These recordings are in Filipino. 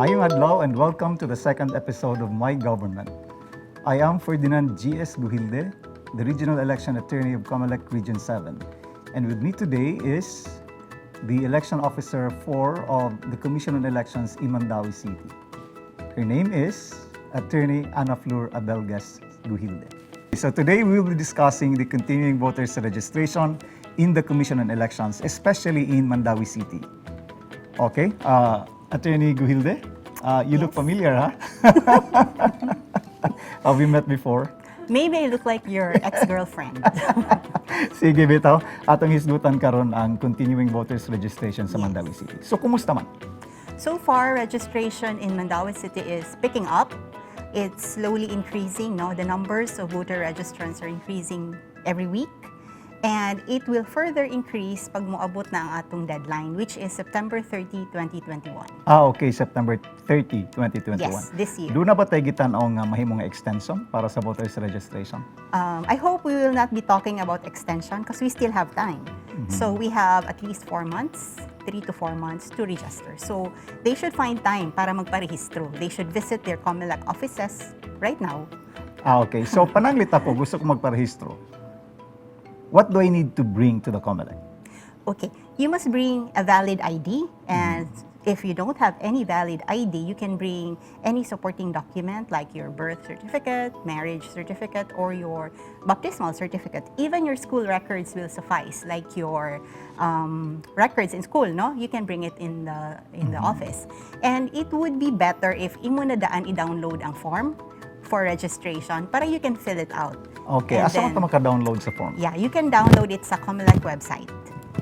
Mayong adlaw and welcome to the second episode of My Government. I am Ferdinand G.S. Guhilde, the Regional Election Attorney of Comelec Region 7. And with me today is the Election Officer 4 of the Commission on Elections in Mandawi City. Her name is Attorney Ana Flor Abelgas Guhilde. So today we will be discussing the continuing voters registration in the Commission on Elections, especially in Mandawi City. Okay, Attorney Guhilde, you look familiar, huh? Have we met before? Maybe I look like your ex-girlfriend. Sige, bitaw. Atong hisgutan karon ang continuing voters registration sa Mandawi City. So, kumusta man? So far, registration in Mandawi City is picking up. It's slowly increasing. No? The numbers of voter registrants are increasing every week. And it will further increase pag moabot na ang atong deadline, which is September 30, 2021. Okay, September 30, 2021. Yes, this year. Doon na ba tayo gitan-ong mahimong extension para sa voters registration? I hope we will not be talking about extension because we still have time. So we have at least 4 months, 3 to 4 months to register. So they should find time para magparehistro. They should visit their COMELEC offices right now. Okay. So, pananglit ako, gusto ko magparehistro. What do I need to bring to the COMELEC? Okay, you must bring a valid ID, and if you don't have any valid ID, you can bring any supporting document like your birth certificate, marriage certificate, or your baptismal certificate. Even your school records will suffice, like your records in school, no? You can bring it in the office. And it would be better if imo na daan i-download ang form for registration para you can fill it out. Okay, And asa man then- ka maka-download sa form? Yeah, you can download it sa COMELEC website.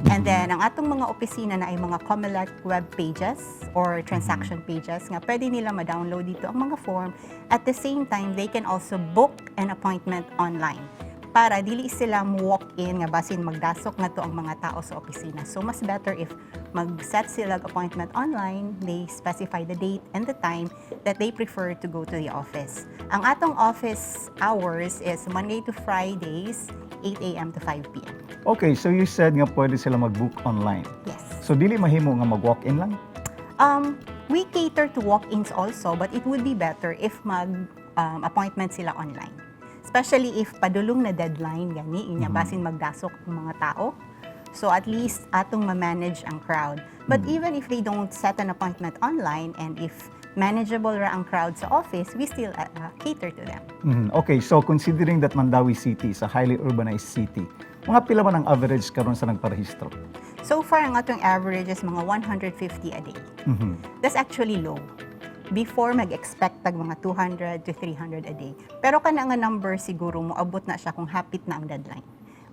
And then, ang atong mga opisina na ay mga COMELEC web pages or transaction pages, nga pwede nila ma-download dito ang mga form. At the same time, they can also book an appointment online para dili sila walk-in nga basin magdasok nga to ang mga tao sa opisina. So, mas better if mag-set sila appointment online, they specify the date and the time that they prefer to go to the office. Ang atong office hours is Monday to Fridays, 8 a.m. to 5 p.m. Okay, so you said nga pwede sila mag-book online. Yes. So, dili mahimo nga mag-walk-in lang? We cater to walk-ins also, but it would be better if mag-appointment sila online. Especially if padulong na deadline, gani, inya basin magdasok ang mga tao. So at least atong ma-manage ang crowd. But even if they don't set an appointment online and if manageable ra ang crowd sa office, we still cater to them. Okay, so considering that Mandawi City is a highly urbanized city, mga pila man ang average karon sa nagparehistro? So far, ang atong average is mga 150 a day. That's actually low. Before, mag-expect tag mga 200 to 300 a day. Pero kana nga number siguro moabot na siya kung hapit na ang deadline.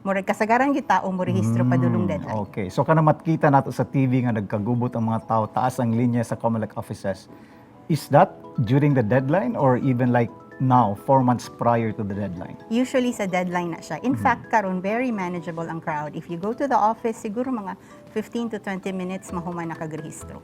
Murag kasagaran gyud tao mo rehistro padulong deadline. Okay, so kana makita nato sa TV nga nagkagubot ang mga tao, taas ang linya sa COMELEC offices. Is that during the deadline or even like now, 4 months prior to the deadline? Usually sa deadline na siya. In fact, karon very manageable ang crowd. If you go to the office, siguro mga 15 to 20 minutes mahuman nakagrehistro.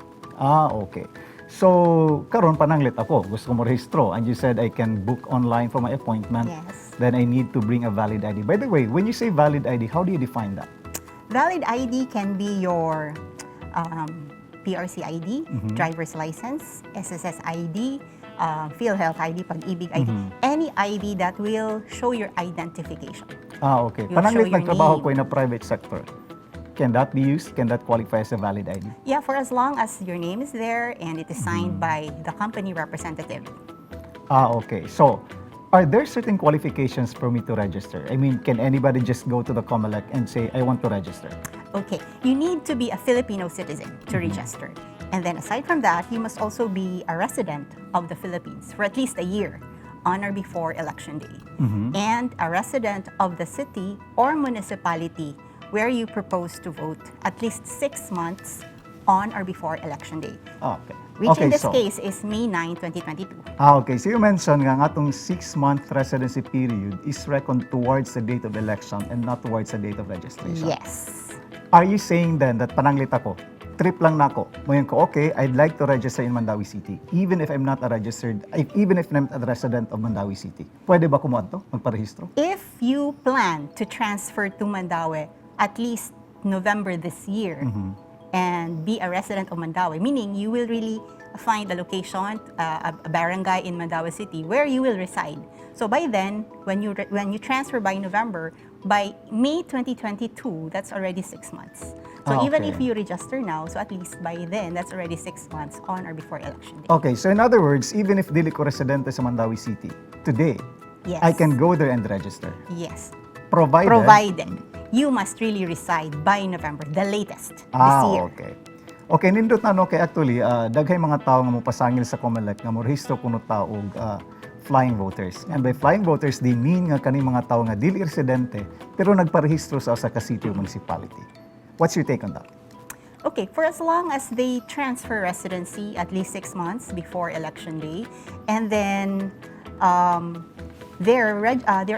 Okay. So, karon pananglit ako, gusto ko mo rehistro, and you said I can book online for my appointment. Yes. Then I need to bring a valid ID. By the way, when you say valid ID, how do you define that? Valid ID can be your PRC ID, driver's license, SSS ID, PhilHealth ID, Pag-ibig ID, any ID that will show your identification. Okay. You'll Pananglit show your nagtrabaho name. ko in a private sector. Can that be used? Can that qualify as a valid ID? Yeah, for as long as your name is there and it is signed by the company representative. Okay. So, are there certain qualifications for me to register? I mean, can anybody just go to the COMELEC and say, I want to register? Okay, you need to be a Filipino citizen to register. And then aside from that, you must also be a resident of the Philippines for at least a year on or before Election Day. And a resident of the city or municipality where you propose to vote at least 6 months on or before Election Day. Okay. Which Okay, in this so, case is May 9, 2022. Okay, so you mentioned nga atong 6-month residency period is reckoned towards the date of election and not towards the date of registration. Yes. Are you saying then that pananglit ako, trip lang nako, moyon ko, okay, I'd like to register in Mandawi City, even if I'm not a resident of Mandawi City. Pwede ba kumuha to, magparehistro? If you plan to transfer to Mandawi at least November this year, and be a resident of Mandaue, meaning you will really find a location, a barangay in Mandaue City where you will reside. So by then, when you transfer by November, by May 2022, that's already 6 months. So even if Okay. you register now, so at least by then, that's already 6 months on or before election day. Okay, so in other words, even if dili ko residente sa Mandaue City, today, Yes. I can go there and register. Yes. Provided... Provided you must really reside by November, the latest this year. Okay. Okay, nindot na no, kay actually, daghay mga tao nga mo pasangil sa COMELEC nga mo rehistro kuno taog flying voters. And by flying voters, they mean nga kani mga tao nga dili residente pero nagparehistro sa usa ka city or municipality. What's your take on that? Okay, for as long as they transfer residency at least 6 months before election day, and then their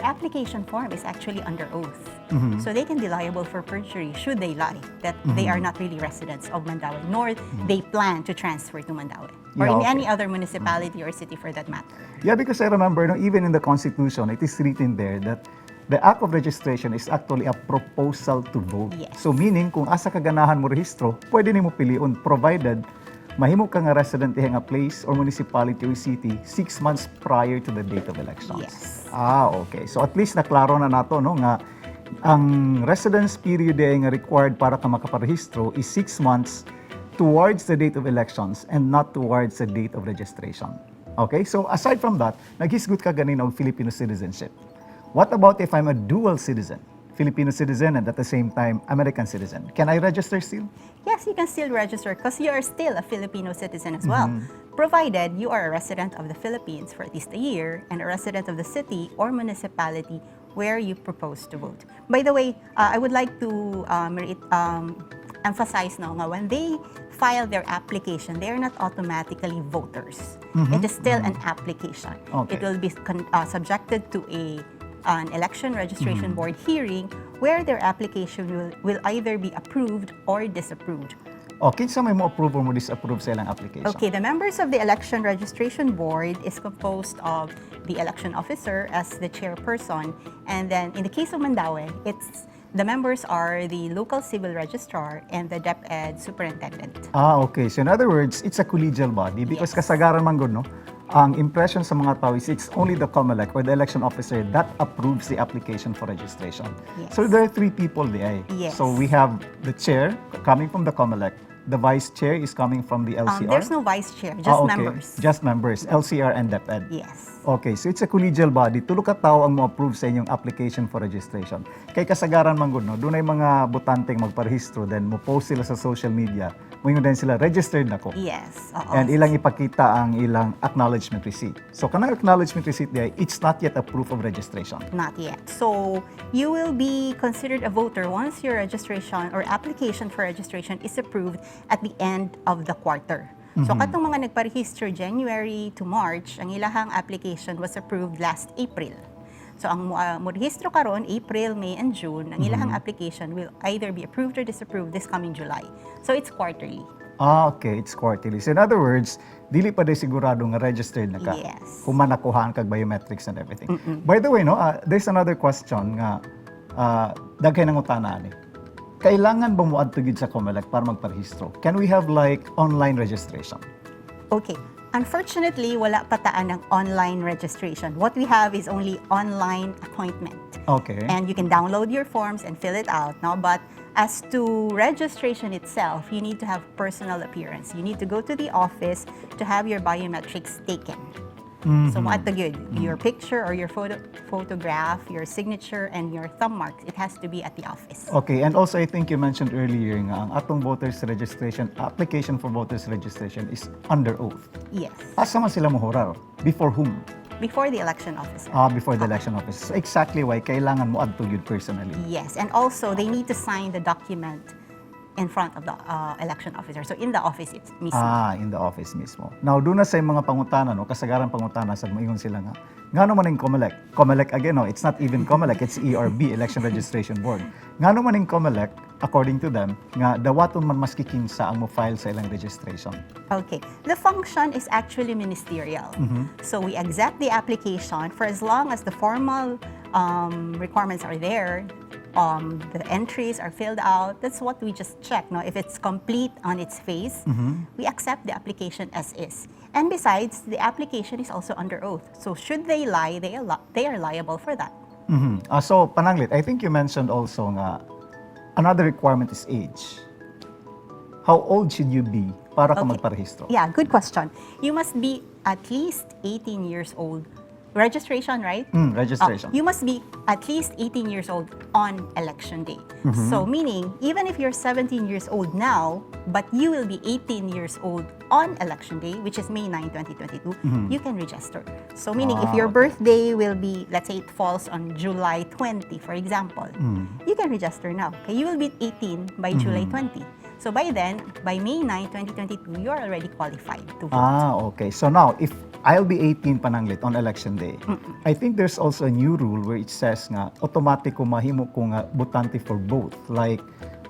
application form is actually under oath. So they can be liable for perjury should they lie that they are not really residents of Mandaue, nor they plan to transfer to Mandaue, or Yeah, in okay. any other municipality or city for that matter. Yeah, because I remember, no, even in the Constitution, it is written there that the act of registration is actually a proposal to vote. Yes. So meaning, kung asa kaganahan mo rehistro, pwede nimo piliun provided mahimo ka nga resident nga place or municipality or city 6 months prior to the date of elections. Yes. Okay. So at least naklaro na nato no nga ang residence period nga required para ka makaparehistro is 6 months towards the date of elections and not towards the date of registration. Okay? So aside from that, naghisgot ka ganin og Filipino citizenship. What about if I'm a dual citizen? Filipino citizen and at the same time American citizen. Can I register still? Yes, you can still register because you are still a Filipino citizen as well, provided you are a resident of the Philippines for at least a year and a resident of the city or municipality where you propose to vote. By the way, I would like to emphasize now nga when they file their application, they are not automatically voters. It is still an application. Okay. It will be subjected to an election registration board hearing where their application will either be approved or disapproved. Okay, sa may mo approve or mo disapprove sa ilang application? Okay, the members of the election registration board is composed of the election officer as the chairperson, and then in the case of Mandaue, the members are the local civil registrar and the DepEd superintendent. Okay. So in other words, it's a collegial body because Yes. kasagaran man gud no, ang impression sa mga tao is it's only the COMELEC or the election officer that approves the application for registration. Yes. So there are 3 people there. Yes. So we have the chair coming from the COMELEC, the vice chair is coming from the LCR. There's no vice chair, just Okay. members. Just members, LCR and DepEd. Yes. Okay, so it's a collegial body. Tulo ka tao ang mo-approve sa inyong application for registration. Kay kasagaran man gud no, dunay mga botanteng magparehistro then mo post sila sa social media. Moingon din sila registered nako. Yes. And ilang ipakita ang ilang acknowledgement receipt. So kanang acknowledgement receipt diay, it's not yet a proof of registration. Not yet. So you will be considered a voter once your registration or application for registration is approved at the end of the quarter. So katong mga nagparehistro January to March, ang ilahang application was approved last April. So ang mo rehistro karon April, May and June, ang ilahang application will either be approved or disapproved this coming July. So it's quarterly. Okay, it's quarterly. So in other words, dili pa day sigurado nga registered na ka. Yes. Kung manakuhaan kag biometrics and everything. By the way, no, there's another question nga daghay nang utana ani. Kailangan ba mo adto gid sa COMELEC para magparehistro? Can we have like online registration? Okay. Unfortunately, wala pa taan ng online registration. What we have is only online appointment. Okay. And you can download your forms and fill it out. No? But as to registration itself, you need to have personal appearance. You need to go to the office to have your biometrics taken. So at the good, your picture or your photograph, your signature, and your thumb marks, it has to be at the office. Okay, and also I think you mentioned earlier nga ang atong voters registration, application for voters registration is under oath. Yes. Asa man sila mohurar? Before whom? Before the election officer. Before the election office. So exactly why kailangan mo adto gyud personally. Yes, and also they need to sign the document in front of the election officer. So in the office it's mismo. In the office mismo. Now, doon na sa mga pangutana, no, kasagaran pangutana, sa moingon sila nga, ngano man yung COMELEC? COMELEC again, no, it's not even COMELEC, it's ERB, Election Registration Board. Ngano man yung COMELEC, according to them, nga dawaton man mas kikinsa ang mo-file sa ilang registration. Okay. The function is actually ministerial. So we accept the application for as long as the formal requirements are there. the entries are filled out. That's what we just check. No? If it's complete on its face, we accept the application as is. And besides, the application is also under oath. So should they lie, they are liable for that. So, Pananglit, I think you mentioned also nga, another requirement is age. How old should you be para ka Okay. magparehistro? Yeah, good question. You must be at least 18 years old. Registration, right? Registration. You must be at least 18 years old on election day. So meaning, even if you're 17 years old now, but you will be 18 years old on election day, which is May 9, 2022, you can register. So meaning, if your birthday will be, let's say it falls on July 20, for example, you can register now. Okay? You will be 18 by July 20. So by then, by May 9, 2022, you're already qualified to vote. Okay. So now, if I'll be 18 Pananglit on election day, I think there's also a new rule where it says nga, automatic mahimo ko nga botante for both. Like,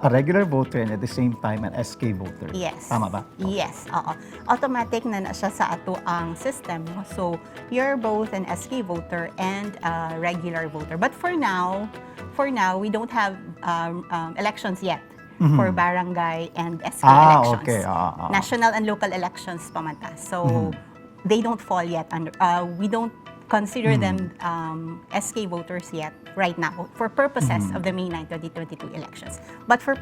a regular voter and at the same time an SK voter. Yes. Tama ba? Yes, oo. Automatic na siya sa ato ang system. No? So, you're both an SK voter and a regular voter. But for now, we don't have elections yet for barangay and SK elections. Okay. National and local elections pamanta. So, they don't fall yet under, we don't consider them SK voters yet right now for purposes of the May 9, 2022 elections. But for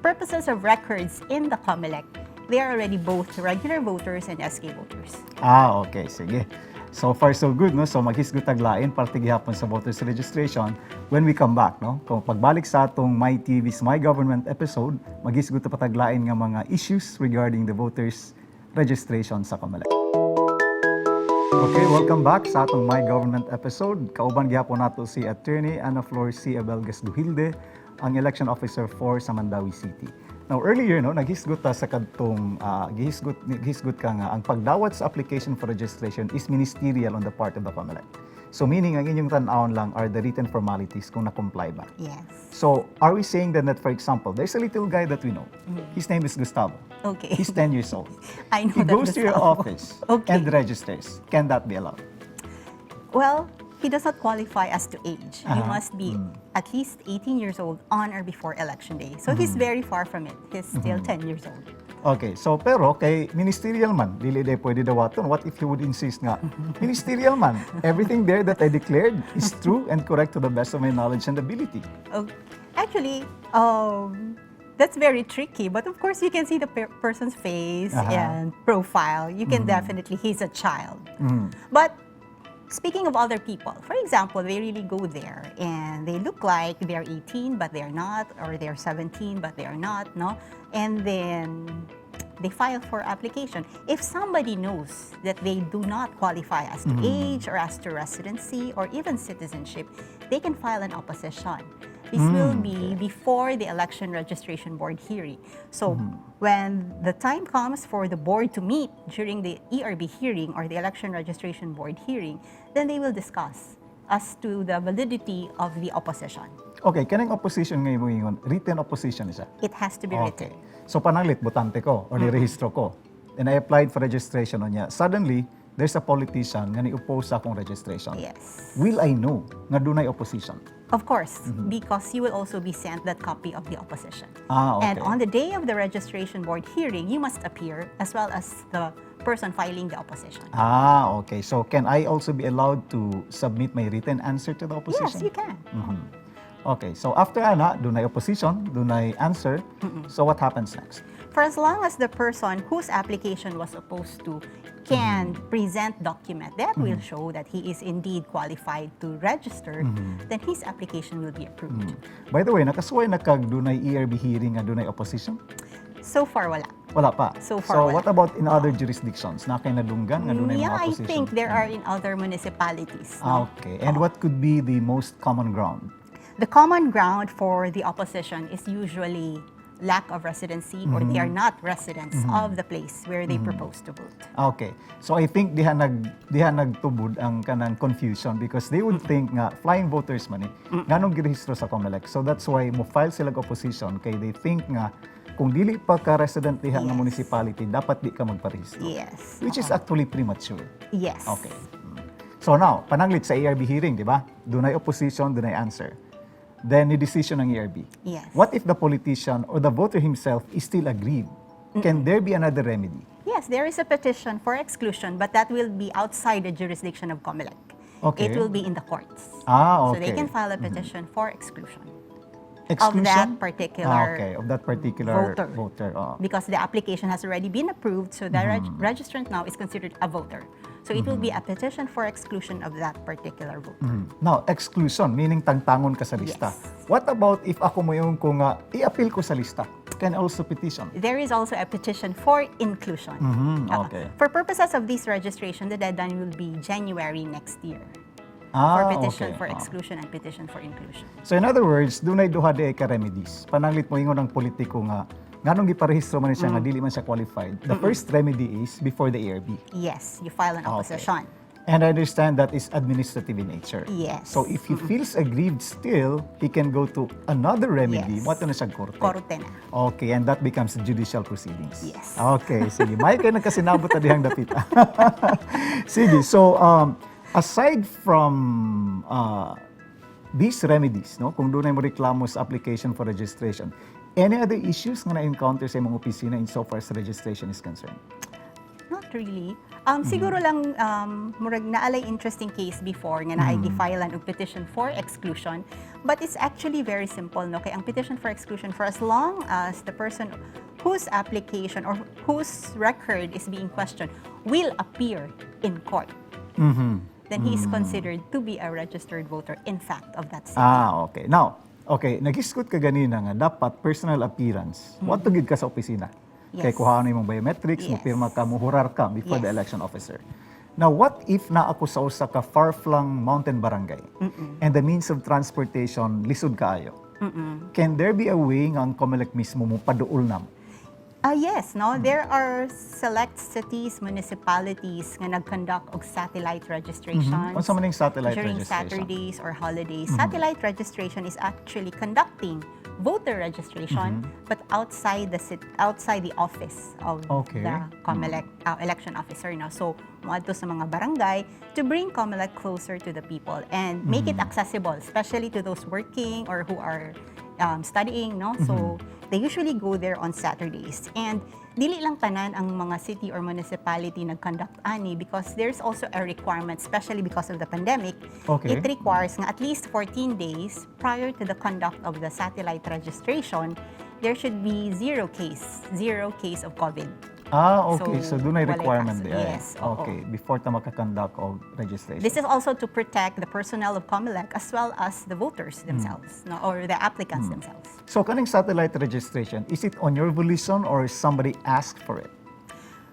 purposes of records in the COMELEC, they are already both regular voters and SK voters. Okay. Sige. So far, so good, no? So, maghisgot taglain para tigihapon sa voters registration when we come back, no? Kung pagbalik sa atong My TV's My Government episode, maghisgot pa taglain nga mga issues regarding the voters registration sa COMELEC. Okay, welcome back sa atong My Government episode. Kauban gihapon nato si Attorney Ana Flor C. Abelgas Duhilde, ang Election Officer for sa Mandawi City. Now, earlier, no, naghisgot ta sa kadtong, gihisgot ka nga, ang pagdawat sa application for registration is ministerial on the part of the COMELEC. So, meaning, ang inyong tan-awon lang are the written formalities kung na-comply ba. Yes. So, are we saying then that, for example, there's a little guy that we know. His name is Gustavo. Okay. He's 10 years old. I know He that goes to your Gustavo. office Okay. and registers. Can that be allowed? Well, he does not qualify as to age. You must be at least 18 years old on or before election day. So he's very far from it. He's still 10 years old. Okay, so pero kay ministerial man, dili day pwede dawaton. What if he would insist nga, ministerial man, everything there that I declared is true and correct to the best of my knowledge and ability. Actually, that's very tricky. But of course, you can see the person's face and profile. You can definitely, he's a child. But speaking of other people, for example, they really go there and they look like they're 18 but they're not, or they're 17 but they're not, no? And then they file for application. If somebody knows that they do not qualify as to age or as to residency or even citizenship, they can file an opposition. This will be before the Election Registration Board hearing. So when the time comes for the board to meet during the ERB hearing or the Election Registration Board hearing, then they will discuss as to the validity of the opposition. Okay, kanang opposition ngayon mo ingon, written opposition isa. It has to be written. So pananglit, botante ko or nirehistro ko. And I applied for registration on niya. Suddenly, there's a politician nga ni-oppose sa akong registration. Yes. Will I know nga dunay opposition? Of course, because you will also be sent that copy of the opposition. Okay. And on the day of the registration board hearing, you must appear as well as the person filing the opposition. Okay. So can I also be allowed to submit my written answer to the opposition? Yes, you can. Okay. So after dunay opposition, dunay answer. So what happens next? For as long as the person whose application was opposed to can present document that will show that he is indeed qualified to register, then his application will be approved. By the way, nakasuway na kag dunay ERB hearing nga dunay opposition? So far, wala. Wala pa. So far, wala. What about in other jurisdictions? Na kay nadunggan nga dunay Yeah, mga I opposition? think there are in other municipalities. no? Okay. And what could be the most common ground? The common ground for the opposition is usually lack of residency or they are not residents of the place where they propose to vote. Okay. So I think diha nagtubod ang kanang confusion because they would think nga flying voters man nganong girehistro sa COMELEC. So that's why mo file sila og opposition kay they think nga kung dili pa ka resident diha nga Yes. municipality dapat di ka magparehistro. Yes. Which is actually premature. Yes. Okay. So now, pananglit sa ARB hearing, di ba? Dunay opposition, dunay answer. then ni decision ng ERB. Yes. What if the politician or the voter himself is still aggrieved? Can there be another remedy? Yes, there is a petition for exclusion, but that will be outside the jurisdiction of COMELEC. Okay. It will be in the courts. Ah, So they okay. can file a petition for exclusion Exclusion? of that particular Okay, of that particular voter. voter. because the application has already been approved, so the registrant now is considered a voter. So it will be a petition for exclusion of that particular voter. Now, exclusion, meaning tangtangon ka sa lista. Yes. What about if ako mo yung kung i-appeal ko sa lista? Can I also petition? There is also a petition for inclusion. Okay. For purposes of this registration, the deadline will be January next year. Ah, For petition okay. for exclusion and petition for inclusion. So in other words, dunay duha di ka remedies. Pananglit mo ingon ng politiko nga nganong giparehistro man siya nga dili man siya qualified. The first remedy is before the ARB. Yes, you file an Okay. opposition. And I understand that is administrative in nature. Yes. So if he feels aggrieved still, he can go to another remedy. Yes. Mo na siya korte. Korte na. Okay, and that becomes judicial proceedings. Yes. Okay, sige. May kayo nagkasinabot na dihang dapit. Sige, so aside from these remedies, no, kung doon ay mo reklamo sa application for registration, any other issues nga na-encounter sa imong opisina insofar as registration is concerned? Not really. Siguro lang, murag naalay interesting case before nga na ay gifilean og petition for exclusion. But it's actually very simple, no? Kaya ang petition for exclusion, for as long as the person whose application or whose record is being questioned will appear in court, then he is considered to be a registered voter, in fact, of that city. Ah, okay. Now, okay, nag-isgot ka ganina nga dapat personal appearance. What to gid ka sa opisina? Yes. Kay kuhaan imong biometrics, mo Yes. pirma ka, mo hurar ka before the Yes. election officer. Now, what if na ako sa usa ka far-flung mountain barangay and the means of transportation lisod kaayo? Can there be a way nga ang COMELEC mismo mo paduol na? Yes, no? There are select cities, municipalities nga nag-conduct og satellite registrations. Unsa man ning satellite during registration? Saturdays or holidays. Satellite registration is actually conducting voter registration, but outside the office of Okay. the COMELEC election officer. No? So, moadto sa mga barangay to bring COMELEC closer to the people and make it accessible, especially to those working or who are studying. No? So, they usually go there on Saturdays. And dili lang tanan ang mga city or municipality nag-conduct ani because there's also a requirement, especially because of the pandemic. Okay. It requires nga at least 14 days prior to the conduct of the satellite registration, there should be zero case of COVID. Ah, okay. So, So, doon ay walay requirement kaso. di ay. Yes, oo. Okay, before ta makakonduct og registration. This is also to protect the personnel of COMELEC as well as the voters themselves, no, or the applicants themselves. So, kaning satellite registration, is it on your volition or somebody asked for it?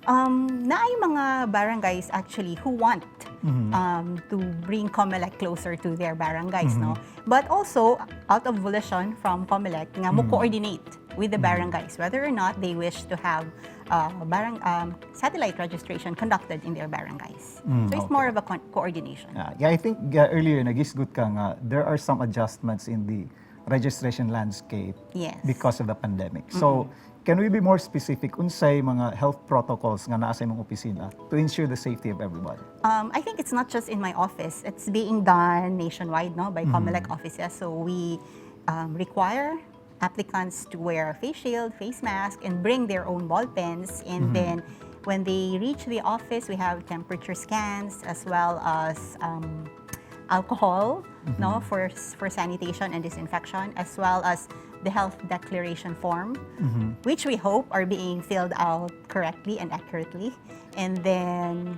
Naay mga barangays actually who want to bring COMELEC closer to their barangays, no? But also, out of volition from COMELEC, nga mo coordinate with the barangays, whether or not they wish to have satellite registration conducted in their barangays. So it's okay. more of a coordination. Yeah, I think earlier nagisgot ka nga there are some adjustments in the registration landscape Yes. because of the pandemic. So, can we be more specific unsay mga health protocols nga naa sa imong opisina to ensure the safety of everybody? I think it's not just in my office. It's being done nationwide, no, by COMELEC offices. So we require applicants to wear face shield, face mask, and bring their own ball pens. And then when they reach the office, we have temperature scans as well as alcohol, no, for sanitation and disinfection, as well as the health declaration form, which we hope are being filled out correctly and accurately. And then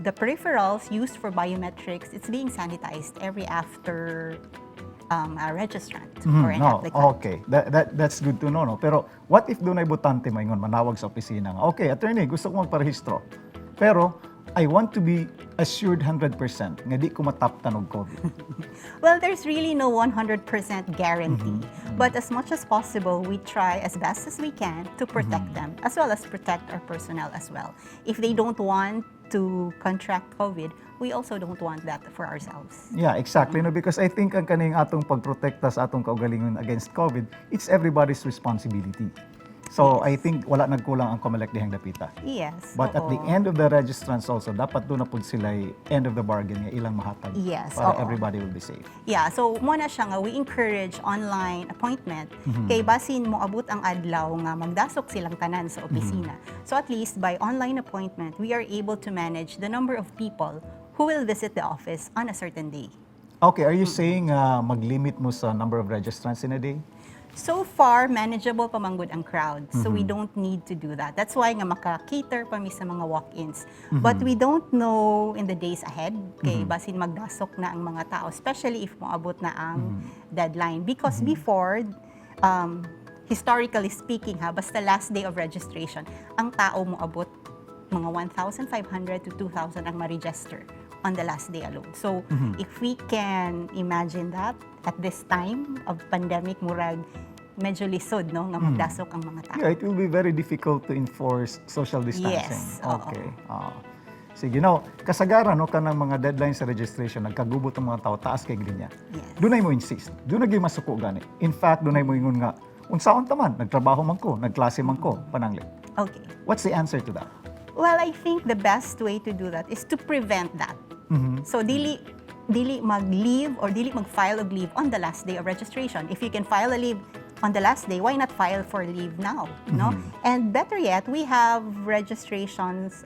the peripherals used for biometrics, it's being sanitized every after a registrant or an No, applicant. okay. That's good to know, no? Pero what if doon ay butante mo ingon manawag sa opisina nga, okay, attorney, gusto ko magparehistro. Pero I want to be assured 100% nga di ko mataptan og COVID. Well, there's really no 100% guarantee. But as much as possible, we try as best as we can to protect them, as well as protect our personnel as well. If they don't want to contract COVID, we also don't want that for ourselves. Yeah, exactly. No, because I think ang kaning atong pagprotekta sa atong kaugalingon against COVID, it's everybody's responsibility. So I think wala nagkulang ang COMELEC dihang dapita. Yes. But at the oo. end of the registrants also, dapat doon na po sila end of the bargain nga ilang mahatag Yes, para oo. everybody will be safe. Yeah, so muna siya nga, we encourage online appointment. Kay basin mo abot ang adlaw nga magdasok silang tanan sa opisina. So at least by online appointment, we are able to manage the number of people who will visit the office on a certain day. Okay, are you saying mag-limit mo sa number of registrants in a day? So far, manageable pa manggod ang crowd. So we don't need to do that. That's why nga maka-cater pa mi sa mga walk-ins. But we don't know in the days ahead, kay basin magdasok na ang mga tao, especially if moabot na ang deadline. Because before, historically speaking basta last day of registration, ang tao moabot mga 1,500 to 2,000 ang ma-register on the last day alone. So, if we can imagine that at this time of pandemic, murag medyo lisod, no, nga magdasok ang mga tao. Yeah, it will be very difficult to enforce social distancing. Yes, oo. Okay. Sige, no, kasagaran no kanang mga deadlines sa registration, nagkagubot ang mga tao taas kay linya. Yes. Dunay mo insist. Dunay gyud masuko gani. In fact, dunay mo ingon nga unsaon ta man, nagtrabaho man ko, nagklase man ko, pananglit. Okay. What's the answer to that? Well, I think the best way to do that is to prevent that. So, dili mag-leave or dili mag-file of leave on the last day of registration. If you can file a leave on the last day, why not file for leave now? No? And better yet, we have registrations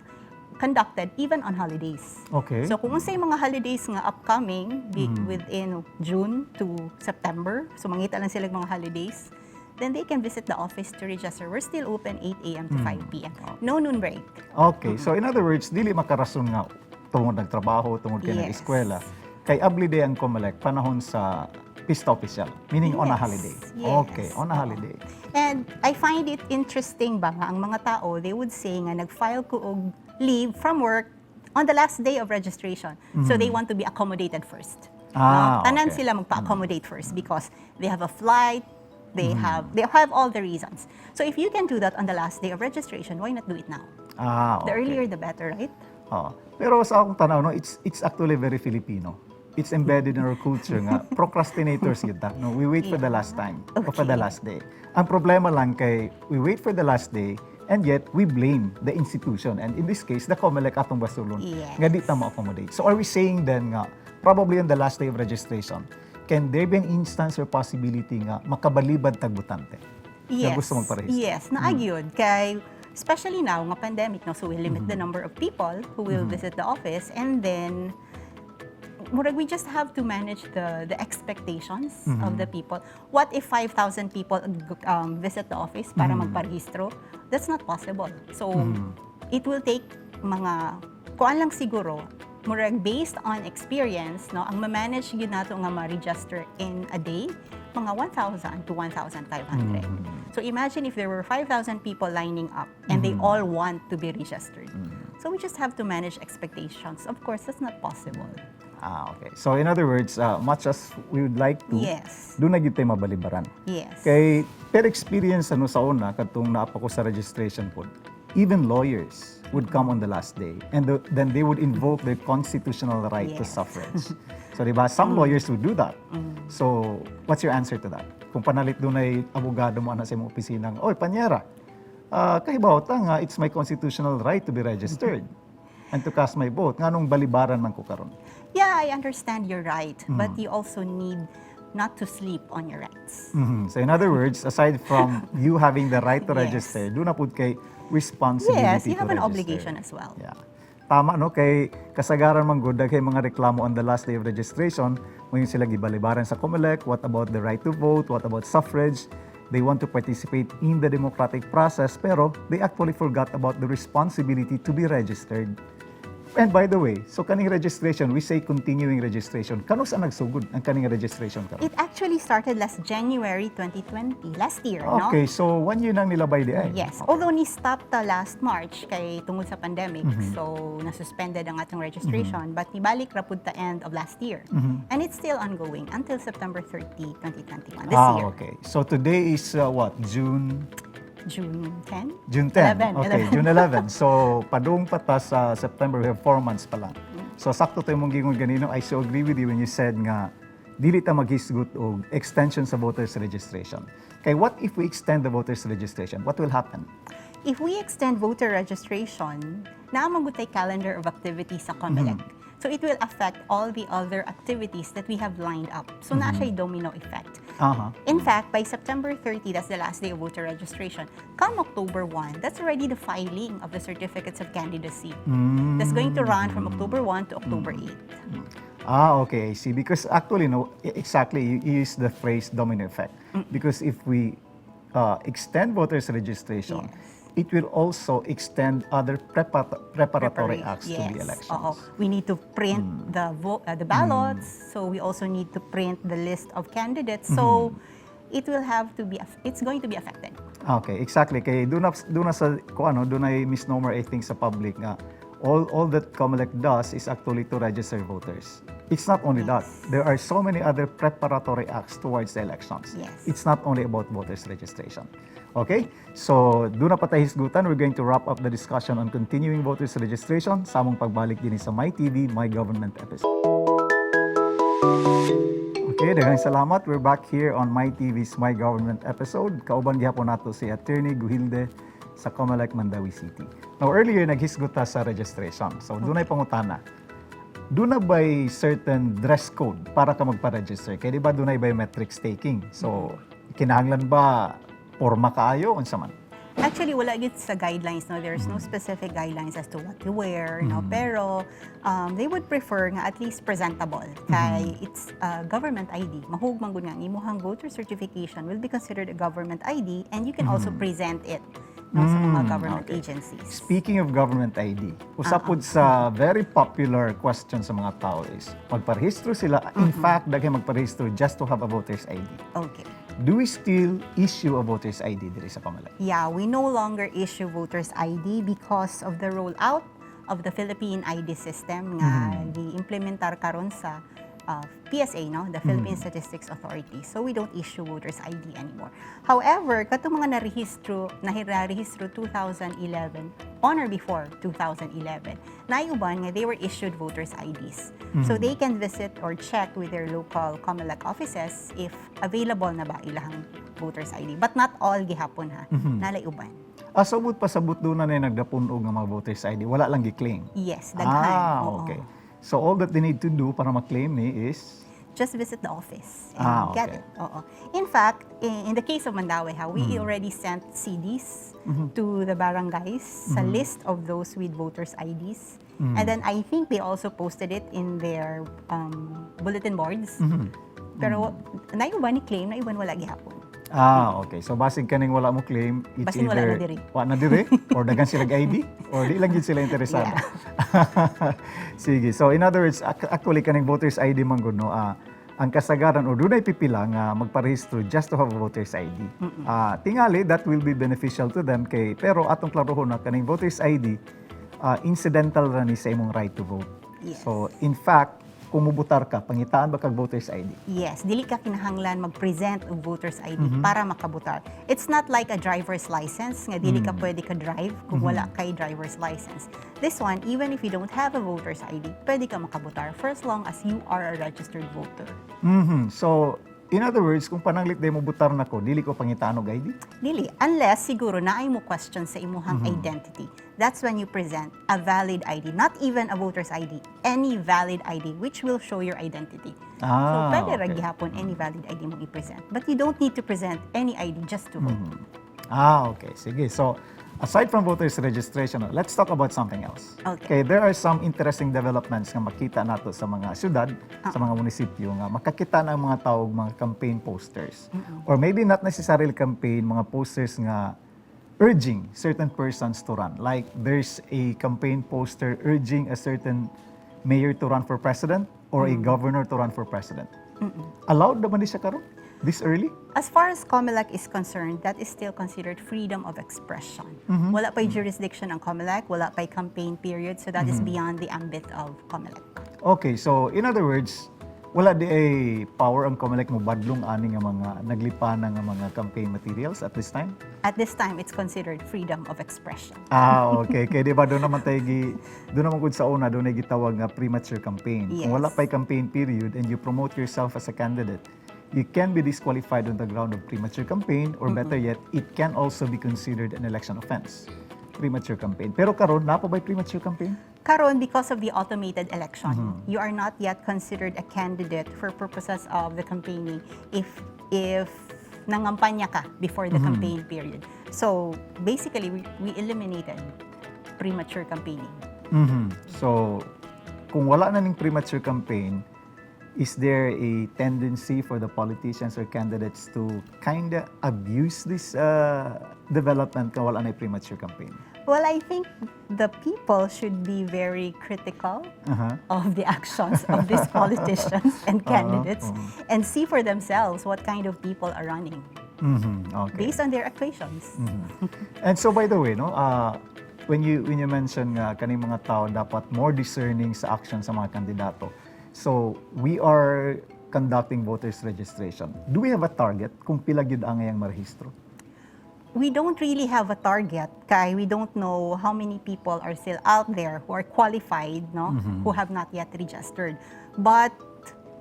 conducted even on holidays. Okay. So kung unsay mga holidays nga upcoming within June to September, so mangita lang sila mga holidays, then they can visit the office to register. We're still open 8 a.m. to 5 p.m. No noon break. Okay, so in other words, dili makarason nga tungod nagtrabaho, tungod kay Yes. nag-eskwela. Kay abli day ang COMELEC panahon sa pista official, meaning on a Yes, holiday. yes. Okay, on a holiday. And I find it interesting ba nga ang mga tao, they would say nga nag-file ko og leave from work on the last day of registration. So they want to be accommodated first. Tanan okay. sila magpa-accommodate first because they have a flight, they have all the reasons. So if you can do that on the last day of registration, why not do it now? The Okay. earlier the better, right? Pero sa akong tanaw, no, it's actually very Filipino. It's embedded in our culture nga procrastinators yun ta. No, we wait for the last time or for the Okay. last day. Ang problema lang kay we wait for the last day and yet we blame the institution, and in this case the COMELEC atong basulon Yes. nga di ta ma-accommodate. So are we saying then nga probably on the last day of registration, can there be an instance or possibility nga makabalibad tag botante? Nga gusto magparehistro? Yes, naagyod. Kay, especially now, nga pandemic, no, so we limit the number of people who will visit the office, and then, murag, we just have to manage the expectations of the people. What if 5,000 people visit the office para magparehistro? That's not possible. So, it will take mga, kuan lang siguro, murag based on experience, no, ang ma-manage yun nato nga ma-register in a day, mga 1,000 to 1,500. So imagine if there were 5,000 people lining up and they all want to be registered. So we just have to manage expectations. Of course, that's not possible. Okay. So in other words, much as we would like to, Yes. doon na gyud tayo mabalibaran. Yes. Kay per experience ano sa una katong naapa ko sa registration pod, even lawyers would come on the last day and then they would invoke their constitutional right to Yes. suffrage. So diba, some lawyers would do that. So what's your answer to that? Kung panalit doon ay abogado mo ana sa imong opisina, oy panyera, kahibaw ta nga it's my constitutional right to be registered and to cast my vote. Nganong balibaran man ko karon? Yeah, I understand you're right. But you also need not to sleep on your rights. So in other words, aside from you having the right to Yes. register, doon na pud kay responsibility Yes, you to have an register. obligation as well. Yeah. Tama no kay kasagaran man gud kay mga reklamo on the last day of registration, mo yung sila gibalibaran sa COMELEC, what about the right to vote, what about suffrage? They want to participate in the democratic process pero they actually forgot about the responsibility to be registered. And by the way, so kaning registration, we say continuing registration. Kano sa nagsugod ang kaning registration karon? It actually started last January 2020, last year, no? Okay, so 1 year nang nilabay di ay. Yes. Although ni-stop ta last March kay tungod sa pandemic, so nasuspended ang atong registration, but nibalik ra pud ta end of last year. And it's still ongoing until September 30, 2021, this year. Okay. So today is what? June June 10? June 10. 11, Okay, 11. June 11. So padung pa ta sa September, we have 4 months pa lang. So sakto tayo mong gingon ganino. I so agree with you when you said nga dili ta maghisgot og extension sa voters registration. Kay what if we extend the voters registration? What will happen? If we extend voter registration, naamagutay calendar of activities sa COMELEC. So it will affect all the other activities that we have lined up. So na siya domino effect. Aha. In fact, by September 30, that's the last day of voter registration. Come October 1, that's already the filing of the certificates of candidacy. That's going to run from October 1 to October 8. Okay, I see. Because actually, no, exactly, you use the phrase domino effect. Because if we extend voters registration, it will also extend other preparatory acts to the elections. Oo. We need to print the ballots, so we also need to print the list of candidates. So it will have to be, it's going to be affected. Okay, exactly. Kay doon na sa doon ay misnomer I think sa public nga all that COMELEC does is actually to register voters. It's not only that. There are so many other preparatory acts towards the elections. Yes. It's not only about voters registration. Okay? So, doon na pa tayo hisgutan. We're going to wrap up the discussion on continuing voters registration sa among pagbalik din sa My TV, My Government episode. Okay, daghang salamat. We're back here on My TV's My Government episode. Kauban gihapon nato si Attorney Guhilde sa COMELEC Mandawi City. Now, earlier naghisgot ta sa registration. So, doon ay pangutana. Doon na ba'y certain dress code para ka magpa-register? Kaya di ba doon ay biometric staking? So, kinahanglan ba porma kaayo? Unsa man? Actually, wala yun sa guidelines. No? There's no specific guidelines as to what to wear. No? Pero they would prefer nga at least presentable. Kay it's government ID. Mahugmang gud nga ang imuhang voter certification will be considered a government ID and you can also present it no, sa mga government agencies. Speaking of government ID, usapod sa very popular question sa mga tao is, magparehistro sila, in fact, daghay magparehistro just to have a voter's ID. Okay. Do we still issue a voter's ID diri sa COMELEC? Yeah, we no longer issue voters ID because of the rollout of the Philippine ID system nga gi-implementar karon sa PSA, no, the Philippine Statistics Authority. So we don't issue voters ID anymore. However, katong mga nahirehistro 2011 on or before 2011, naiuban nga they were issued voters IDs. So they can visit or check with their local COMELEC offices if available na ba ilahang voters ID. But not all gihapon ha. Nalaiuban. Sabot pa sabot doon na nagdapunog ng mga voters ID, wala lang gi-claim. Yes, daghan. Okay. So all that they need to do para ma-claim ni is just visit the office and get it. Oo. In fact, in the case of Mandawi, we already sent CDs to the barangays sa list of those with voters IDs. And then I think they also posted it in their bulletin boards. Pero naiuban ni claim, naiuban wala gihapon. Okay. So basig kaning wala mo claim, it's Basin wala either na diri. wala na diri or dagan sila ID or di lang gid sila interesado. Sige. So in other words, actually kaning voters ID man gud no, ang kasagaran o dunay pipila nga magparehistro just to have a voters ID. Tingali that will be beneficial to them kay pero atong klarohon na kaning voters ID incidental ra ni sa imong right to vote. Yes. So in fact, kung mubutar ka, pangitaan ba kag voters ID? Yes, dili ka kinahanglan mag-present og voters ID para makabutar. It's not like a driver's license nga dili ka pwede ka drive kung wala kay driver's license. This one, even if you don't have a voters ID, pwede ka makabutar for as long as you are a registered voter. So, in other words, kung pananglit day mo butar na ko, dili ko pangitaan og ID? Dili, unless siguro naay mo question sa imuhang identity. That's when you present a valid ID, not even a voter's ID, any valid ID which will show your identity. So pwede ra gihapon any valid ID mo i-present. But you don't need to present any ID just to vote. Okay. Sige. So, aside from voters registration, let's talk about something else. Okay. There are some interesting developments nga makita nato sa mga syudad, sa mga munisipyo nga makakita na ang mga tao og mga campaign posters. Or maybe not necessarily campaign, mga posters nga urging certain persons to run. Like there's a campaign poster urging a certain mayor to run for president or a governor to run for president. Allowed naman siya karon? This early? As far as COMELEC is concerned, that is still considered freedom of expression. Wala pa'y jurisdiction ang COMELEC, wala pa'y campaign period, so that is beyond the ambit of COMELEC. Okay, so in other words, Wala di ay power ang COMELEC mo badlong ani nga mga naglipana nga mga campaign materials at this time? At this time, it's considered freedom of expression. Okay. Kaya di ba doon naman doon naman gud sa una, doon ay gitawag nga premature campaign. Kung wala Yes. pa'y campaign period and you promote yourself as a candidate, you can be disqualified on the ground of premature campaign or better yet, it can also be considered an election offense. Premature campaign. Pero karon napa ba'y premature campaign? Karon, because of the automated election, you are not yet considered a candidate for purposes of the campaigning if nangampanya ka before the campaign period. So, basically, we eliminated premature campaigning. So, kung wala na ning premature campaign, is there a tendency for the politicians or candidates to kinda abuse this development kung wala na premature campaign? Well, I think the people should be very critical of the actions of these politicians and candidates and see for themselves what kind of people are running Okay. based on their equations. And so by the way, no, when you mention nga kaning mga tao dapat more discerning sa action sa mga kandidato. So we are conducting voters registration. Do we have a target kung pila gyud ang ngayang marehistro? We don't really have a target, kay we don't know how many people are still out there who are qualified, no, who have not yet registered. But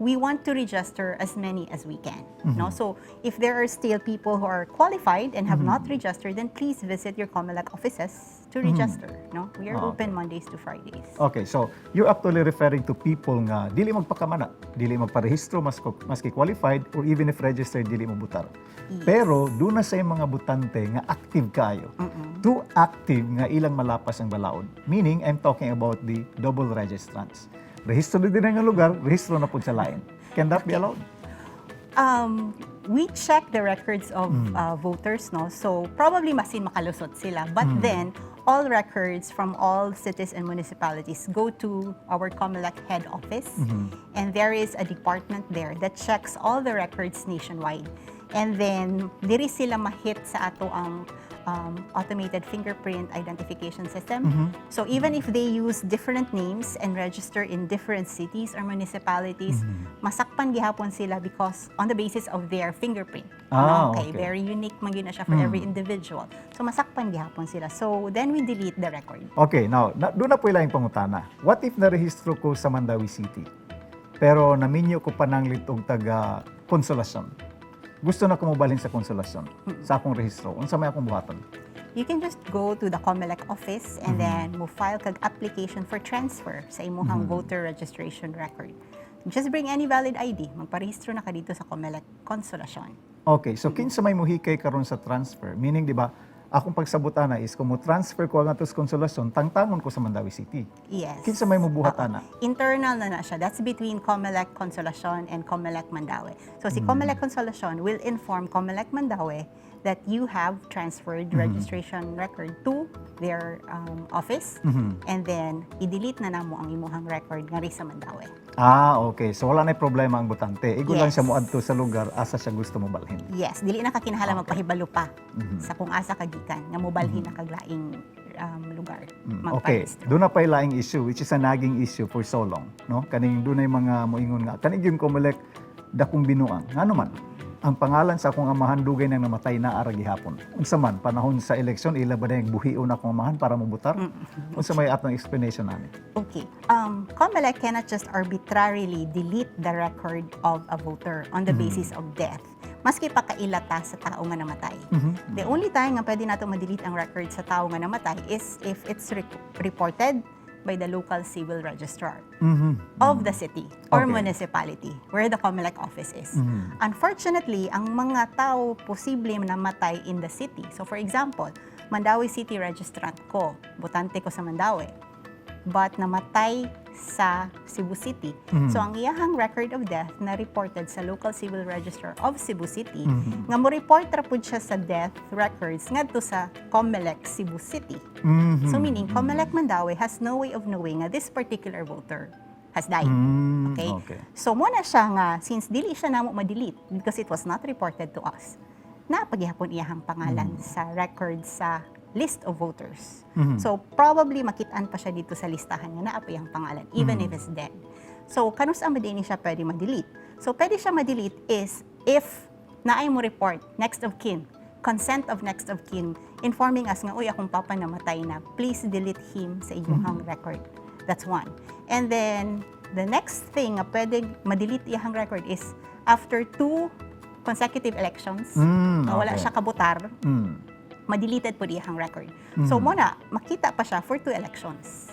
we want to register as many as we can, no. So if there are still people who are qualified and have not registered, then please visit your COMELEC offices to register, no. We are open Mondays to Fridays. Okay, so you're actually referring to people nga dili magpakamana, dili magparehistro maski qualified or even if registered dili mo butar. Yes. Pero doon na sa mga butante nga active kayo. Too active nga ilang malapas ang balaod. Meaning, I'm talking about the double registrants. Rehistro din ang lugar, rehistro na po sa lain. Can that be allowed? We check the records of voters, no? So probably masin makalusot sila. But then, all records from all cities and municipalities go to our COMELEC head office. And there is a department there that checks all the records nationwide. And then, diri sila mahit sa ato ang automated fingerprint identification system. So even if they use different names and register in different cities or municipalities, masakpan gihapon sila because on the basis of their fingerprint. Okay, very unique man gyud na siya for every individual. So masakpan gihapon sila. So then we delete the record. Okay, now, doon na po ilang pangutana. What if narehistro ko sa Mandawi City? Pero naminyo ko pananglit og taga Consolacion. Gusto na ko mobalhin sa Consolacion, sa akong rehistro. Unsa may akong buhaton? You can just go to the COMELEC office and then mo file kag application for transfer sa imuhang voter registration record. Just bring any valid ID. Magparehistro na ka dito sa COMELEC Consolacion. Okay, so kinsa may muhikay karon sa transfer? Meaning, di ba, akong pagsabutana is kung mo transfer ko ang atos Consolacion, tangtangon ko sa Mandawi City. Yes. Kinsa may mubuhatana? Internal na siya. That's between COMELEC Consolacion and COMELEC Mandaue. So si COMELEC Consolacion will inform COMELEC Mandaue that you have transferred registration record to their office and then i-delete na namo ang imuhang record nga ri sa Mandaue. Okay. So wala na problema ang butante. Igo lang Yes. siya moadto sa lugar asa siya gusto mo balhin. Yes, dili na kakinahanglan magpahibalo pa sa kung asa kagikan nga mobalhin na kaglaing lugar. Okay, Magparehistro. doon na pa ilang issue which is a nagging issue for so long, no? Kaning doon ay mga moingon nga kaning gyud COMELEC dakong binuang. Ngano man? Ang pangalan sa akong amahan dugay nang namatay na ara gihapon. Unsa man panahon sa eleksyon ila ba dayang buhion akong amahan para mobutar? Unsa may atong explanation nani? Okay. COMELEC cannot just arbitrarily delete the record of a voter on the basis of death. Maski pa kailata sa tao nga namatay. The only time nga pwede nato ma-delete ang record sa tao nga namatay is if it's reported by the local civil registrar of the city or Okay. municipality where the COMELEC office is. Unfortunately, ang mga tao posible namatay in the city. So for example, Mandaue City registrant ko, botante ko sa Mandaue, but namatay sa Cebu City. So ang iyahang record of death na reported sa local civil register of Cebu City, nga mo report ra pud siya sa death records ngadto sa COMELEC Cebu City. So meaning COMELEC Mandaue has no way of knowing nga this particular voter has died. Okay? So mo na siya nga since dili siya namo ma-delete because it was not reported to us. Napaghihapon iyahang pangalan sa record sa list of voters. So probably makitaan pa siya dito sa listahan nga naa pa iyang pangalan even if it's dead. So, kanus ang madini siya pwede ma-delete. So, pwede siya ma-delete is if naay mo report, next of kin, consent of next of kin, informing us nga, uy, akong papa namatay na, please delete him sa inyong record. That's one. And then, the next thing nga pwede ma-delete iyang record is after 2 consecutive elections, na wala okay. siya kabutar, ma-deleted po iyang record. So, muna, makita pa siya for 2 elections.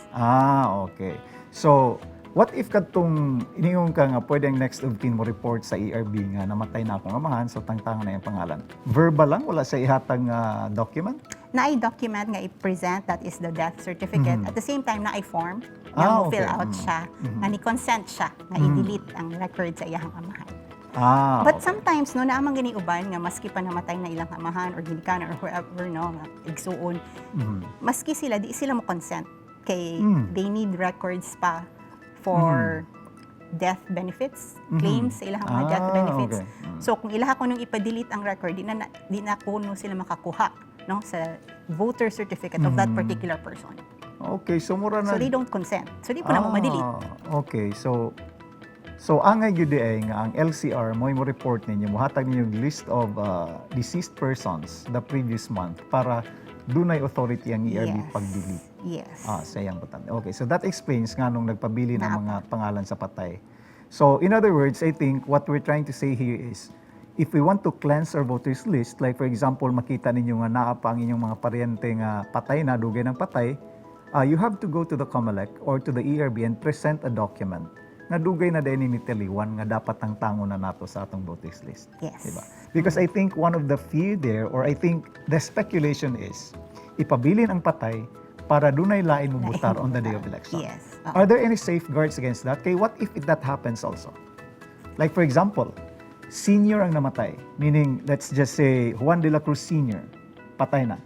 Okay. So, what if katong iniyong ka nga pwede ang next of kin mo report sa ERB nga namatay na akong amahan, so tangtangan na yung pangalan. Verbal lang, wala sa ihatang document? Na-document nga i-present, that is the death certificate. At the same time, na-form, nga mo okay. fill out siya, nga ni-consent siya, nga i-delete ang record sa iyang amahan. Okay. But sometimes, no, naamang giniuban nga maski pa namatay na ilang amahan or ginikanan or whoever, no, nga igsuon, maski sila, di sila mo consent. Kay they need records pa for death benefits, claims sa ilang mga death benefits. Okay. So, kung ilaha ko nung ipa-delete ang record, di na ko no sila makakuha, no, sa voter certificate of that particular person. Okay, so mura na. So, they don't consent. So, di po na mo ma-delete. Okay, so angay gyud ay nga ang LCR mo report ninyo mohatag ninyo yung list of deceased persons the previous month para dunay authority ang ERB Yes. pag-delete. Yes. Sa iyang butang. Okay, so that explains nga nung nagpabili ng mga pangalan sa patay. So in other words, I think what we're trying to say here is if we want to cleanse our voters list, like for example, makita ninyo nga naa pa ang inyong mga paryente nga patay na, dugay ng patay, you have to go to the COMELEC or to the ERB and present a document nga dugay na din ni tiliwan nga dapat ang tango na nato sa atong voters list. Yes. Diba? Because I think one of the fear there, or I think the speculation is, ipabilin ang patay para dunay lain mo butar on the day of election. Yes. Are there any safeguards against that? Kay what if that happens also? Like for example, senior ang namatay, meaning let's just say Juan de la Cruz Sr., patay na.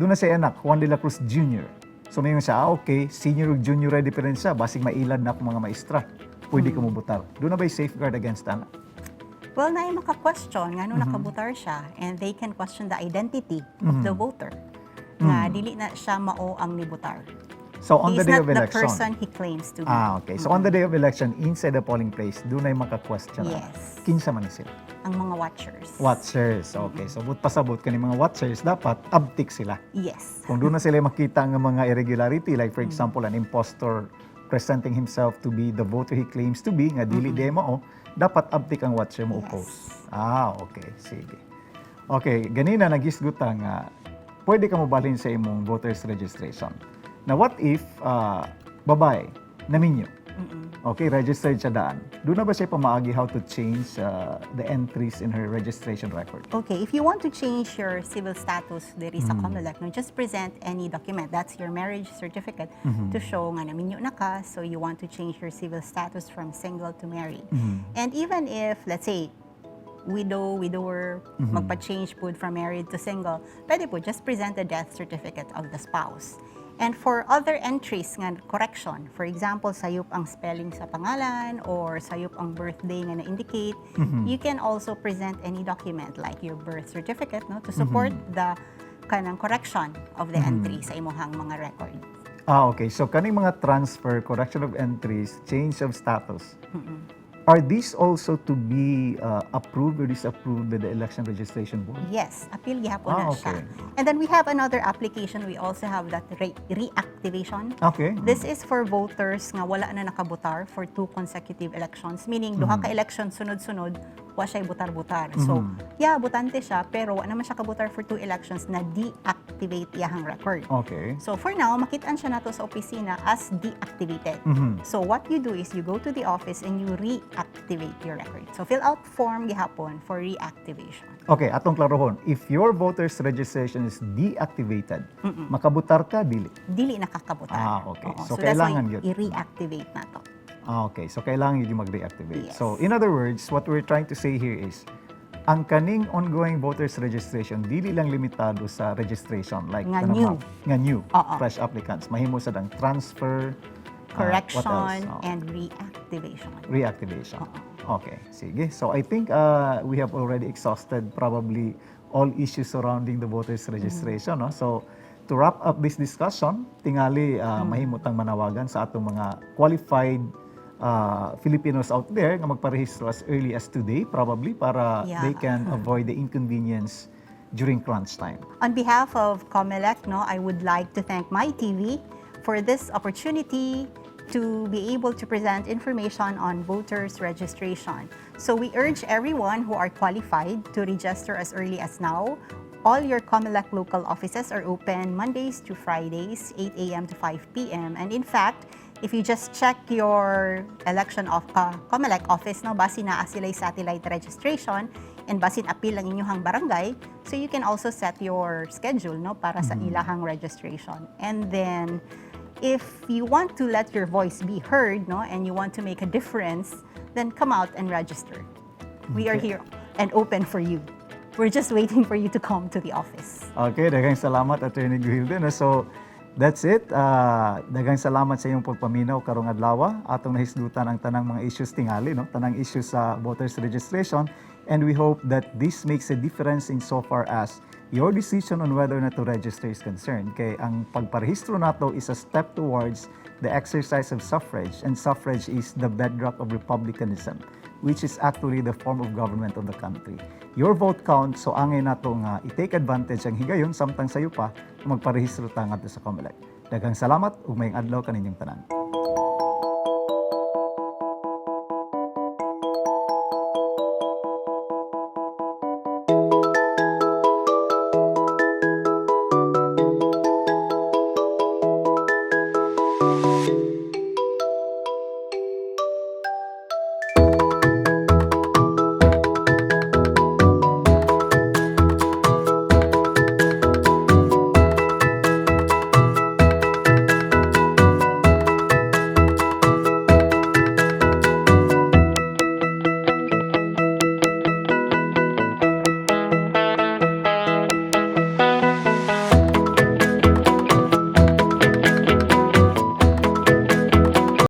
Doon na siya anak, Juan de la Cruz Jr. So may siya, okay, senior ug junior ay diferensya, basig mailad na ako mga maestra. Pwede ka mo butar. Doon na ba'y safeguard against that? Well, na yung maka-question nga nung nakabutar siya and they can question the identity of the voter. Nga dili na siya mao ang nibutar. So on He the is day not of the election. person he claims to be. Okay. So on the day of election, inside the polling place, doon ay maka-question. Yes. Kinsa man ni sila? Ang mga watchers. Watchers. Okay. So but pasabot kani mga watchers, dapat abtik sila. Yes. Kung doon na sila makita ng mga irregularity, like for example, an impostor presenting himself to be the voter he claims to be, nga dili demo, dapat abtik ang watcher mo oppose. Okay. Sige. Okay, ganina nagisguta nga pwede ka mo balhin sa imong voters registration. Now what if babae naminyo? Okay, registered siya daan. Doon na ba siya pamaagi how to change the entries in her registration record? Okay, if you want to change your civil status diri sa COMELEC, no, just present any document. That's your marriage certificate to show nga naminyo na ka, so you want to change your civil status from single to married. And even if, let's say, widower, magpa-change po from married to single, pwede po, just present the death certificate of the spouse. And for other entries nga correction, for example, sayop ang spelling sa pangalan or sayop ang birthday nga na-indicate, you can also present any document like your birth certificate, no, to support the kanang correction of the entry sa imuhang mga record. Okay. So kaning mga transfer, correction of entries, change of status, are these also to be approved or disapproved by the Election Registration Board? Yes, appeal gihapon na Okay. siya. And then we have another application, we also have that reactivation. Okay. This is for voters nga wala na nakabutar for 2 consecutive elections, meaning duha ka election sunod-sunod, wa siya butar-butar. So, butante siya, pero wa naman siya kabutar for 2 elections na deactivate iyahang record. Okay. So for now, makitaan siya nato sa opisina as deactivated. So what you do is you go to the office and you reactivate your record. So fill out form gihapon for reactivation. Okay, atong klarohon. If your voter's registration is deactivated, makabutar ka, dili? Dili nakakabutar. Okay. Oo. So, that's why kailangan yun. i-reactivate na to. Okay, so kailangan yun yung mag-reactivate. Yes. So, in other words, what we're trying to say here is, ang kaning ongoing voters registration, dili lang limitado sa registration. Like, Nga kanang new. Nga new, Oo. fresh applicants. Mahimo sa dang transfer, what Correction else? and reactivation. Reactivation. Okay, sige. So, I think we have already exhausted probably all issues surrounding the voters registration. No? So, to wrap up this discussion, tingali mahimutang manawagan sa atong mga qualified Filipinos out there nga magparehistro as early as today probably para Yeah. they can avoid the inconvenience during crunch time. On behalf of COMELEC, I would like to thank MyTV for this opportunity to be able to present information on voters registration. So we urge everyone who are qualified to register as early as now. All your COMELEC local offices are open Mondays to Fridays, 8 a.m. to 5 p.m. And in fact, if you just check your election of COMELEC office, basin na sila'y satellite registration and basin appeal ang inyong barangay, so you can also set your schedule para sa ilahang registration. And then, if you want to let your voice be heard and you want to make a difference, then come out and register. We are here and open for you. We're just waiting for you to come to the office. Okay, daghang salamat Attorney Guhilde. So that's it. Daghang salamat sa iyong pagpaminaw karong adlaw. Atong nahisdutan ang tanang mga issues tingali, tanang issues sa voters registration, and we hope that this makes a difference in so far as your decision on whether or not to register is concerned. Kay ang pagparehistro nato is a step towards the exercise of suffrage, and suffrage is the bedrock of republicanism, which is actually the form of government of the country. Your vote counts, so angay nato nga i-take advantage ang higayon samtang sayo pa magparehistro ta ngadto sa COMELEC. Daghang salamat ug maayong adlaw kaninyong tanan.